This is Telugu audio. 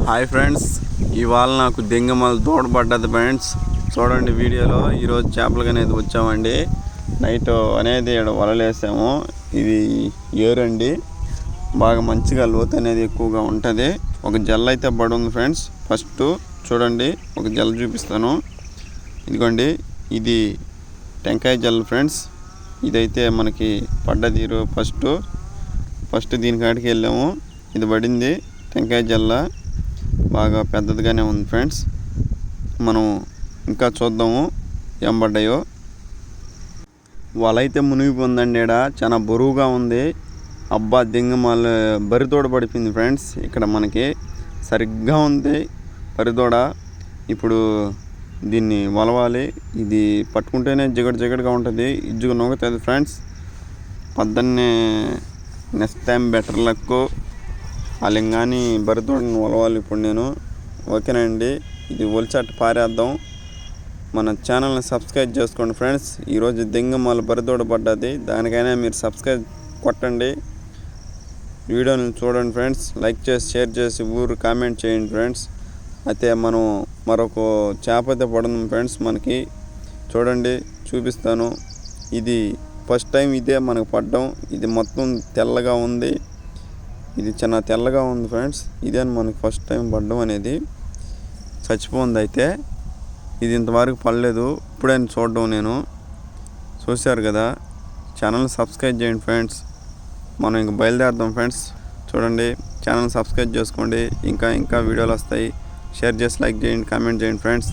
హాయ్ ఫ్రెండ్స్, ఇవాళ నాకు దెంగమల తోడపడ్డది ఫ్రెండ్స్. చూడండి వీడియోలో. ఈరోజు చేపలకు అనేది వచ్చామండి. నైట్ అనేది ఇక్కడ వలలేసాము. ఇది ఏరండి, బాగా మంచిగా లోతు అనేది ఎక్కువగా ఉంటుంది. ఒక జల్ల అయితే పడుంది ఫ్రెండ్స్. ఫస్ట్ చూడండి, ఒక జల్ల చూపిస్తాను. ఇదిగోండి, ఇది టెంకాయ జల్ల ఫ్రెండ్స్. ఇదైతే మనకి పడ్డది ఫస్ట్ దీనికాడికి వెళ్ళాము. ఇది పడింది టెంకాయ జల్ల, బాగా పెద్దదిగానే ఉంది ఫ్రెండ్స్. మనం ఇంకా చూద్దాము ఏం పడ్డాయో. వాళ్ళైతే మునిగిపోయిందండి. ఇక్కడ చాలా బరువుగా ఉంది. అబ్బా, దింగమాల బరితోడ పడిపోయింది ఫ్రెండ్స్. ఇక్కడ మనకి సరిగ్గా ఉంది బరితోడ. ఇప్పుడు దీన్ని వలవాలి. ఇది పట్టుకుంటేనే జిగటగా ఉంటుంది, ఇజ్జుగా నొగుతుంది ఫ్రెండ్స్. పొద్దున్నే నెక్స్ట్ టైం బెటర్ లక్. అలింగాని బరితోడని వలవాలి ఇప్పుడు నేను. ఓకేనండి, ఇది ఒలిచట్టు పారేద్దాం. మన ఛానల్ని సబ్స్క్రైబ్ చేసుకోండి ఫ్రెండ్స్. ఈరోజు దింగమాల బరితోడ పడ్డది, దానికైనా మీరు సబ్స్క్రైబ్ కొట్టండి. వీడియోని చూడండి ఫ్రెండ్స్. లైక్ చేసి షేర్ చేసి కామెంట్ చేయండి ఫ్రెండ్స్. అయితే మనం మరొక చేప అయితే పడుతుంది ఫ్రెండ్స్. మనకి చూడండి, చూపిస్తాను. ఇది ఫస్ట్ టైం ఇదే మనకు పడ్డం. ఇది మొత్తం తెల్లగా ఉంది. ఇది చాలా తెల్లగా ఉంది ఫ్రెండ్స్. ఇదే మనకి ఫస్ట్ టైం పడ్డం అనేది. చచ్చిపోయింది అయితే. ఇది ఇంతవరకు పడలేదు, ఇప్పుడే చూడడం నేను. చూశారు కదా, ఛానల్ని సబ్స్క్రైబ్ చేయండి ఫ్రెండ్స్. మనం ఇంక బయలుదేరుదాం ఫ్రెండ్స్. చూడండి, ఛానల్ సబ్స్క్రైబ్ చేసుకోండి. ఇంకా వీడియోలు వస్తాయి. షేర్ చేసి లైక్ చేయండి, కామెంట్ చేయండి ఫ్రెండ్స్.